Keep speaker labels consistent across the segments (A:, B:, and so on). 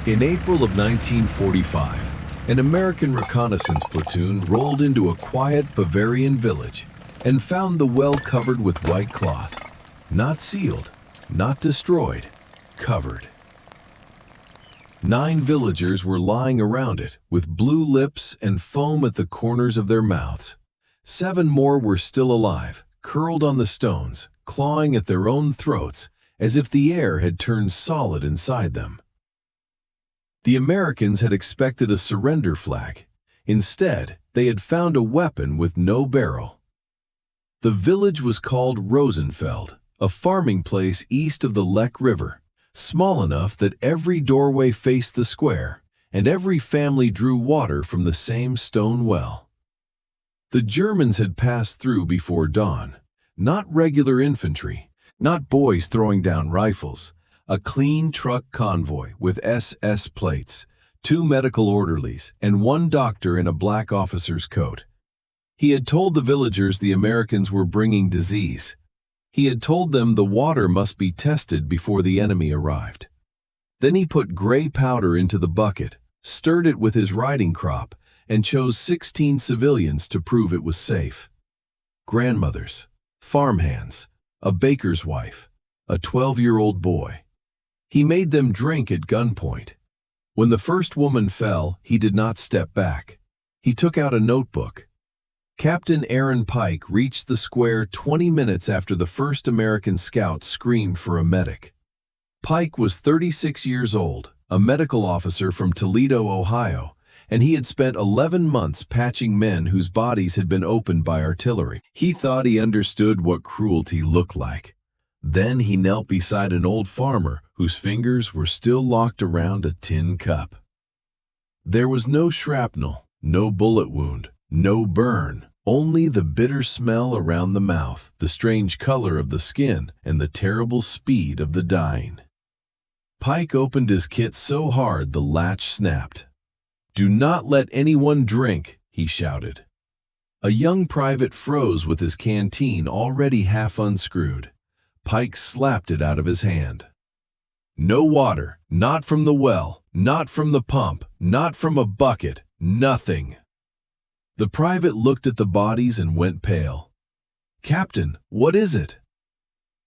A: In April of 1945, an American reconnaissance platoon rolled into a quiet Bavarian village and found the well covered with white cloth. Not sealed, not destroyed, covered. 9 villagers were lying around it with blue lips and foam at the corners of their mouths. 7 more were still alive, curled on the stones, clawing at their own throats as if the air had turned solid inside them. The Americans had expected a surrender flag. Instead, they had found a weapon with no barrel. The village was called Rosenfeld, a farming place east of the Lech River, small enough that every doorway faced the square, and every family drew water from the same stone well. The Germans had passed through before dawn, not regular infantry, not boys throwing down rifles. A clean truck convoy with SS plates, 2 medical orderlies, and 1 doctor in a black officer's coat. He had told the villagers the Americans were bringing disease. He had told them the water must be tested before the enemy arrived. Then he put gray powder into the bucket, stirred it with his riding crop, and chose 16 civilians to prove it was safe. Grandmothers, farmhands, a baker's wife, a 12-year-old boy. He made them drink at gunpoint. When the first woman fell, he did not step back. He took out a notebook. Captain Aaron Pike reached the square 20 minutes after the first American scout screamed for a medic. Pike was 36 years old, a medical officer from Toledo, Ohio, and he had spent 11 months patching men whose bodies had been opened by artillery. He thought he understood what cruelty looked like. Then he knelt beside an old farmer whose fingers were still locked around a tin cup. There was no shrapnel, no bullet wound, no burn, only the bitter smell around the mouth, the strange color of the skin, and the terrible speed of the dying. Pike opened his kit so hard the latch snapped. "Do not let anyone drink," he shouted. A young private froze with his canteen already half unscrewed. Pike slapped it out of his hand. "No water, not from the well, not from the pump, not from a bucket, nothing." The private looked at the bodies and went pale. "Captain, what is it?"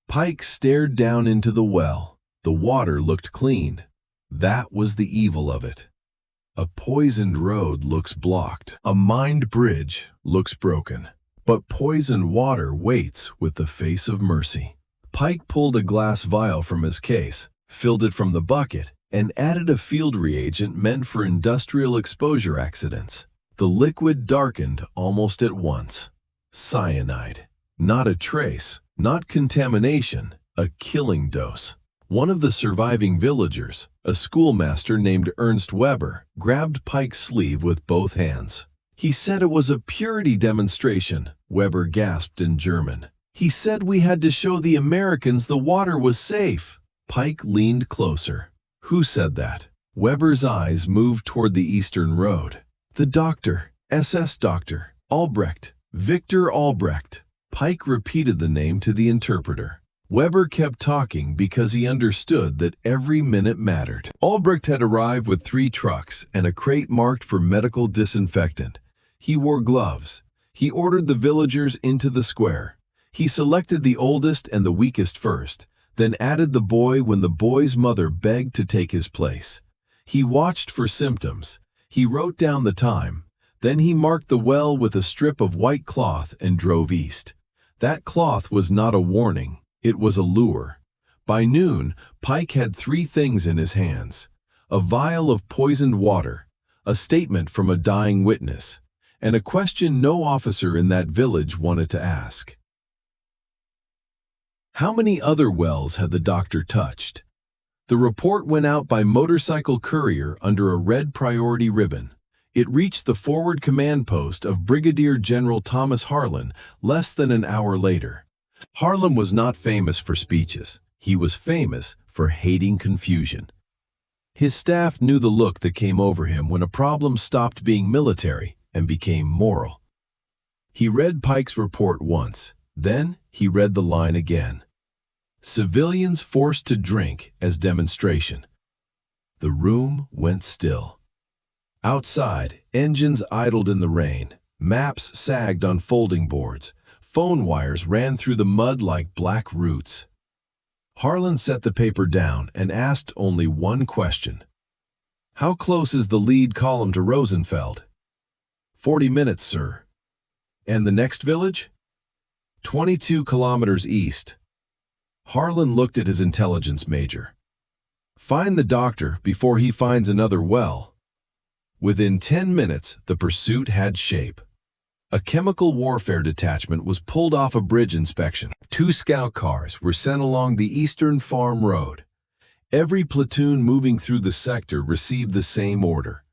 A: Pike stared down into the well. The water looked clean. That was the evil of it. A poisoned road looks blocked. A mined bridge looks broken. But poisoned water waits with the face of mercy. Pike pulled a glass vial from his case, filled it from the bucket, and added a field reagent meant for industrial exposure accidents. The liquid darkened almost at once. Cyanide. Not a trace, not contamination, a killing dose. One of the surviving villagers, a schoolmaster named Ernst Weber, grabbed Pike's sleeve with both hands. "He said it was a purity demonstration," Weber gasped in German. "He said we had to show the Americans the water was safe." Pike leaned closer. "Who said that?" Weber's eyes moved toward the eastern road. "The doctor, SS doctor, Albrecht, Victor Albrecht." Pike repeated the name to the interpreter. Weber kept talking because he understood that every minute mattered. Albrecht had arrived with 3 trucks and a crate marked for medical disinfectant. He wore gloves. He ordered the villagers into the square. He selected the oldest and the weakest first, then added the boy when the boy's mother begged to take his place. He watched for symptoms. He wrote down the time. Then he marked the well with a strip of white cloth and drove east. That cloth was not a warning. It was a lure. By noon, Pike had 3 things in his hands: a vial of poisoned water, a statement from a dying witness, and a question no officer in that village wanted to ask. How many other wells had the doctor touched? The report went out by motorcycle courier under a red priority ribbon. It reached the forward command post of Brigadier General Thomas Harlan less than an hour later. Harlan was not famous for speeches. He was famous for hating confusion. His staff knew the look that came over him when a problem stopped being military and became moral. He read Pike's report once. Then he read the line again. Civilians forced to drink as demonstration. The room went still. Outside, engines idled in the rain, maps sagged on folding boards, phone wires ran through the mud like black roots. Harlan set the paper down and asked only one question. "How close is the lead column to Rosenfeld?" 40 minutes, sir." "And the next village?" 22 kilometers east." Harlan looked at his intelligence major. "Find the doctor before he finds another well." Within 10 minutes, the pursuit had shape. A chemical warfare detachment was pulled off a bridge inspection. 2 scout cars were sent along the Eastern Farm Road. Every platoon moving through the sector received the same order.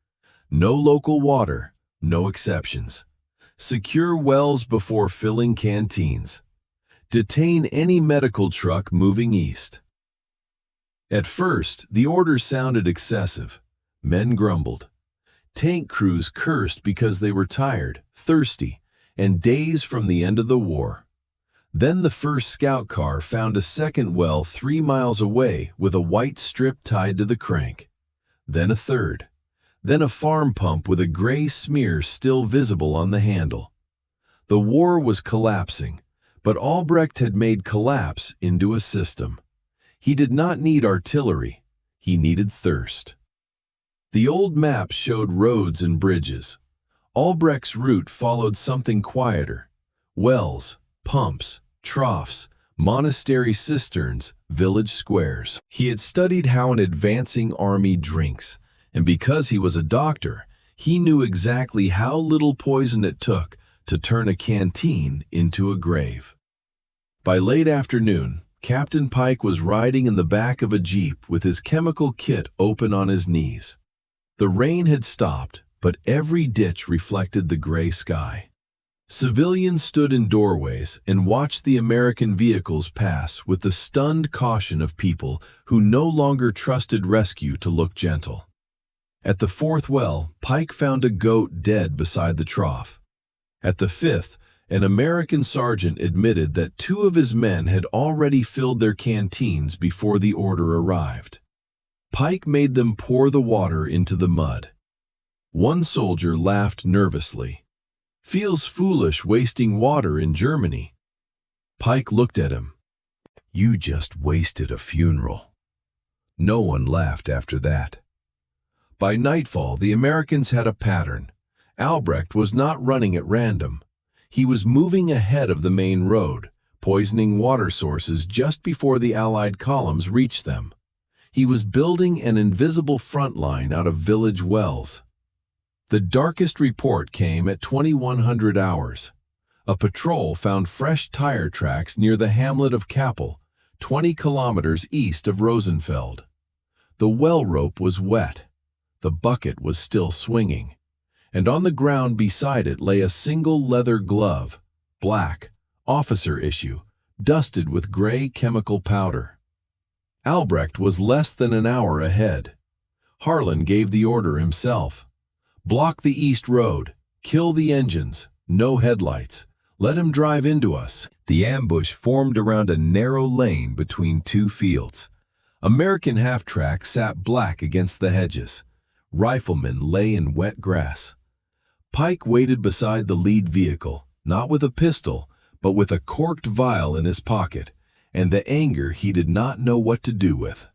A: No local water, no exceptions. Secure wells before filling canteens. Detain any medical truck moving east. At first, the orders sounded excessive. Men grumbled. Tank crews cursed because they were tired, thirsty, and days from the end of the war. Then the first scout car found a second well 3 miles away with a white strip tied to the crank. Then a third. Then a farm pump with a gray smear still visible on the handle. The war was collapsing, but Albrecht had made collapse into a system. He did not need artillery, he needed thirst. The old maps showed roads and bridges. Albrecht's route followed something quieter. Wells, pumps, troughs, monastery cisterns, village squares. He had studied how an advancing army drinks, and because he was a doctor, he knew exactly how little poison it took to turn a canteen into a grave. By late afternoon, Captain Pike was riding in the back of a jeep with his chemical kit open on his knees. The rain had stopped, but every ditch reflected the gray sky. Civilians stood in doorways and watched the American vehicles pass with the stunned caution of people who no longer trusted rescue to look gentle. At the 4th well, Pike found a goat dead beside the trough. At the 5th, an American sergeant admitted that 2 of his men had already filled their canteens before the order arrived. Pike made them pour the water into the mud. One soldier laughed nervously. "Feels foolish wasting water in Germany." Pike looked at him. "You just wasted a funeral." No one laughed after that. By nightfall, the Americans had a pattern. Albrecht was not running at random. He was moving ahead of the main road, poisoning water sources just before the Allied columns reached them. He was building an invisible front line out of village wells. The darkest report came at 2100 hours. A patrol found fresh tire tracks near the hamlet of Kappel, 20 kilometers east of Rosenfeld. The well rope was wet. The bucket was still swinging. And on the ground beside it lay a single leather glove, black, officer issue, dusted with gray chemical powder. Albrecht was less than an hour ahead. Harlan gave the order himself. "Block the east road, kill the engines, no headlights, let him drive into us." The ambush formed around a narrow lane between 2 fields. American half-track sat black against the hedges. Riflemen lay in wet grass. Pike waited beside the lead vehicle, not with a pistol, but with a corked vial in his pocket, and the anger he did not know what to do with.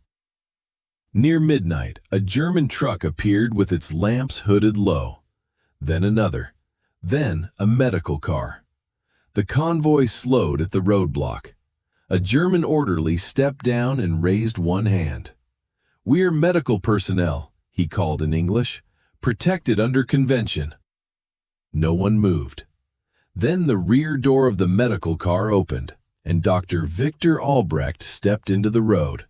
A: Near midnight, a German truck appeared with its lamps hooded low. Then another. Then a medical car. The convoy slowed at the roadblock. A German orderly stepped down and raised one hand. "We're medical personnel," he called in English, "protected under convention." No one moved. Then the rear door of the medical car opened, and Dr. Victor Albrecht stepped into the road.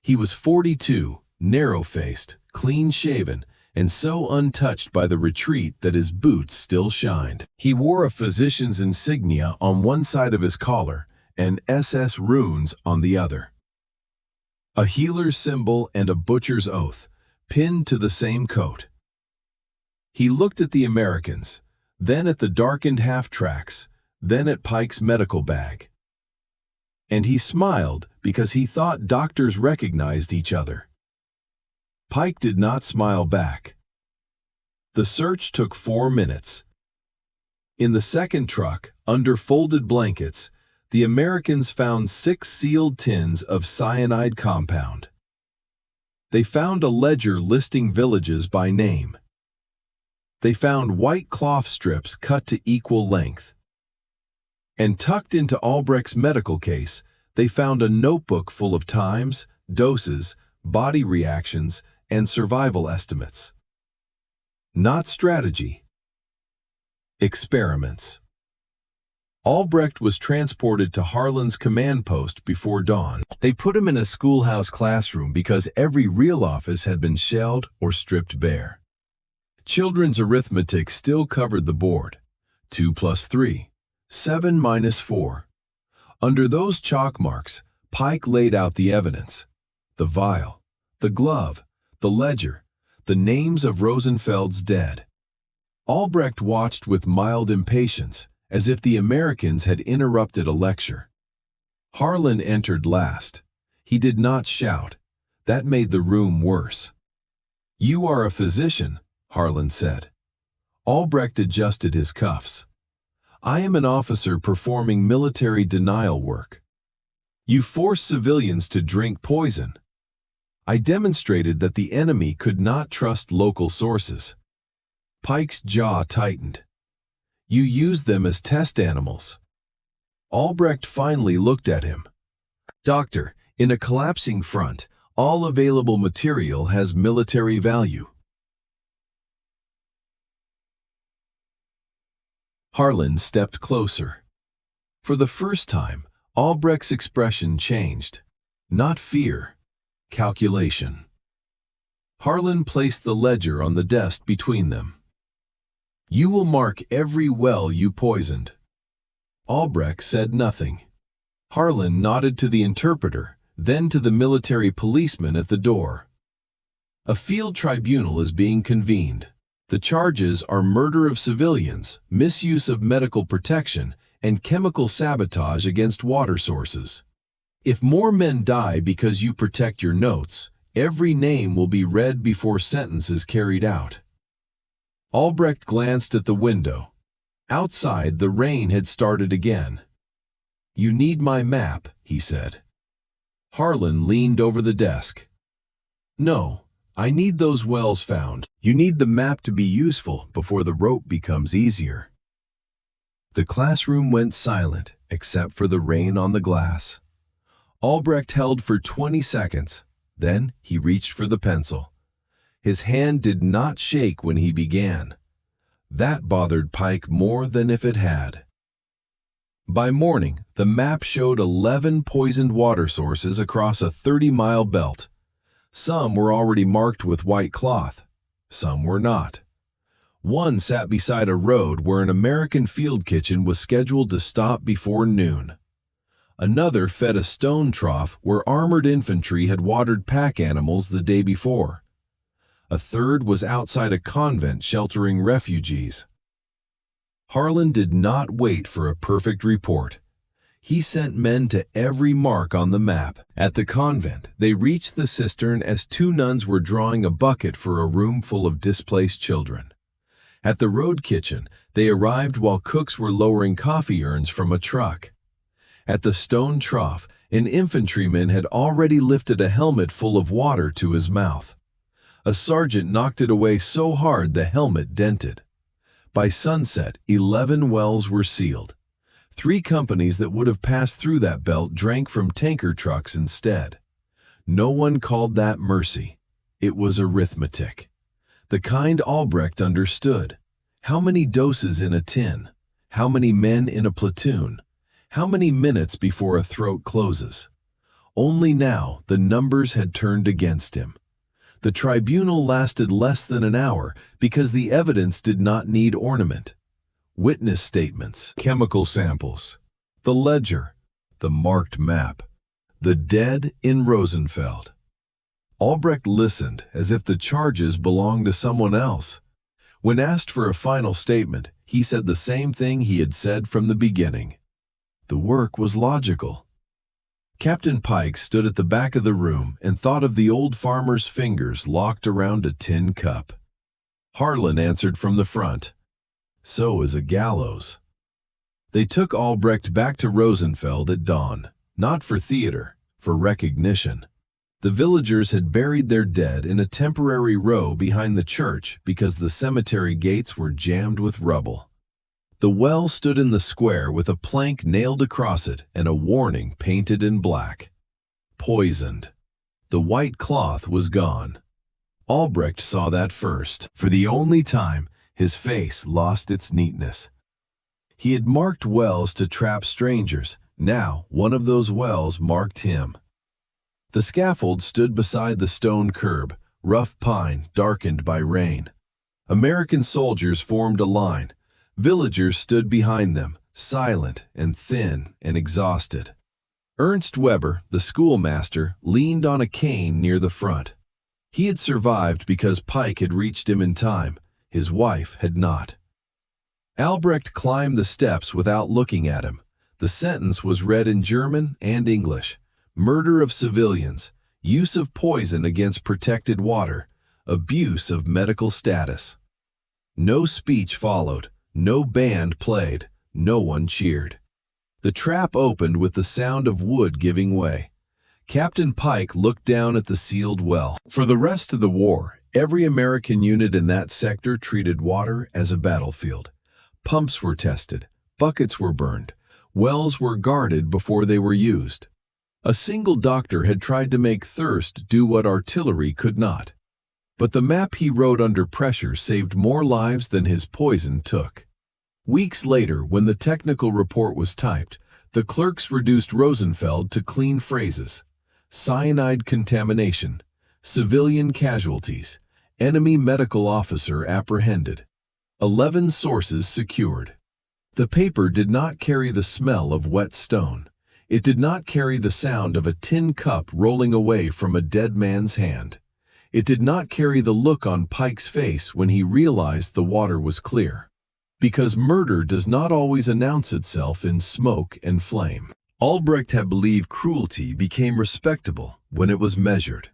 A: He was 42, narrow-faced, clean-shaven, and so untouched by the retreat that his boots still shined. He wore a physician's insignia on one side of his collar and SS runes on the other. A healer's symbol and a butcher's oath, pinned to the same coat. He looked at the Americans, then at the darkened half-tracks, then at Pike's medical bag. And he smiled because he thought doctors recognized each other. Pike did not smile back. The search took 4 minutes. In the second truck, under folded blankets, the Americans found 6 sealed tins of cyanide compound. They found a ledger listing villages by name. They found white cloth strips cut to equal length. And tucked into Albrecht's medical case, they found a notebook full of times, doses, body reactions, and survival estimates. Not strategy. Experiments. Albrecht was transported to Harlan's command post before dawn. They put him in a schoolhouse classroom because every real office had been shelled or stripped bare. Children's arithmetic still covered the board. 2 plus 3, 7 minus 4. Under those chalk marks, Pike laid out the evidence. The vial, the glove, the ledger, the names of Rosenfeld's dead. Albrecht watched with mild impatience, as if the Americans had interrupted a lecture. Harlan entered last. He did not shout. That made the room worse. "You are a physician," Harlan said. Albrecht adjusted his cuffs. "I am an officer performing military denial work. You forced civilians to drink poison. I demonstrated that the enemy could not trust local sources." Pike's jaw tightened. "You used them as test animals." Albrecht finally looked at him. "Doctor, in a collapsing front, all available material has military value." Harlan stepped closer. For the first time, Albrecht's expression changed. Not fear, calculation. Harlan placed the ledger on the desk between them. "You will mark every well you poisoned." Albrecht said nothing. Harlan nodded to the interpreter, then to the military policeman at the door. "A field tribunal is being convened. The charges are murder of civilians, misuse of medical protection, and chemical sabotage against water sources. If more men die because you protect your notes, every name will be read before sentence is carried out." Albrecht glanced at the window. Outside, the rain had started again. "You need my map," he said. Harlan leaned over the desk. "No, I need those wells found. You need the map to be useful before the rope becomes easier." The classroom went silent, except for the rain on the glass. Albrecht held for 20 seconds. Then he reached for the pencil. His hand did not shake when he began. That bothered Pike more than if it had. By morning, the map showed 11 poisoned water sources across a 30-mile belt. Some were already marked with white cloth. Some were not. One sat beside a road where an American field kitchen was scheduled to stop before noon. Another fed a stone trough where armored infantry had watered pack animals the day before. A third was outside a convent sheltering refugees. Harlan did not wait for a perfect report. He sent men to every mark on the map. At the convent, they reached the cistern as 2 nuns were drawing a bucket for a room full of displaced children. At the road kitchen, they arrived while cooks were lowering coffee urns from a truck. At the stone trough, an infantryman had already lifted a helmet full of water to his mouth. A sergeant knocked it away so hard the helmet dented. By sunset, 11 wells were sealed. 3 companies that would have passed through that belt drank from tanker trucks instead. No one called that mercy. It was arithmetic. The kind Albrecht understood. How many doses in a tin? How many men in a platoon? How many minutes before a throat closes? Only now the numbers had turned against him. The tribunal lasted less than an hour because the evidence did not need ornament. Witness statements, chemical samples, the ledger, the marked map, the dead in Rosenfeld. Albrecht listened as if the charges belonged to someone else. When asked for a final statement, he said the same thing he had said from the beginning. The work was logical. Captain Pike stood at the back of the room and thought of the old farmer's fingers locked around a tin cup. Harlan answered from the front, "So is a gallows." They took Albrecht back to Rosenfeld at dawn, not for theater, for recognition. The villagers had buried their dead in a temporary row behind the church because the cemetery gates were jammed with rubble. The well stood in the square with a plank nailed across it and a warning painted in black. Poisoned. The white cloth was gone. Albrecht saw that first. For the only time, his face lost its neatness. He had marked wells to trap strangers. Now, one of those wells marked him. The scaffold stood beside the stone curb, rough pine darkened by rain. American soldiers formed a line. Villagers stood behind them, silent and thin and exhausted. Ernst Weber, the schoolmaster, leaned on a cane near the front. He had survived because Pike had reached him in time. His wife had not. Albrecht climbed the steps without looking at him. The sentence was read in German and English. Murder of civilians, use of poison against protected water, abuse of medical status. No speech followed, no band played, no one cheered. The trap opened with the sound of wood giving way. Captain Pike looked down at the sealed well. For the rest of the war, every American unit in that sector treated water as a battlefield. Pumps were tested, buckets were burned, wells were guarded before they were used. A single doctor had tried to make thirst do what artillery could not. But the map he wrote under pressure saved more lives than his poison took. Weeks later, when the technical report was typed, the clerks reduced Rosenfeld to clean phrases. Cyanide contamination, civilian casualties, enemy medical officer apprehended. 11 sources secured. The paper did not carry the smell of wet stone. It did not carry the sound of a tin cup rolling away from a dead man's hand. It did not carry the look on Pike's face when he realized the water was clear. Because murder does not always announce itself in smoke and flame. Albrecht had believed cruelty became respectable when it was measured.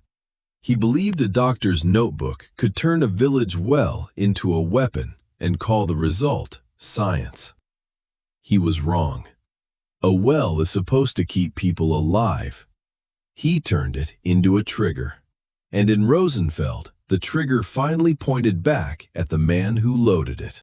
A: He believed a doctor's notebook could turn a village well into a weapon and call the result science. He was wrong. A well is supposed to keep people alive. He turned it into a trigger. And in Rosenfeld, the trigger finally pointed back at the man who loaded it.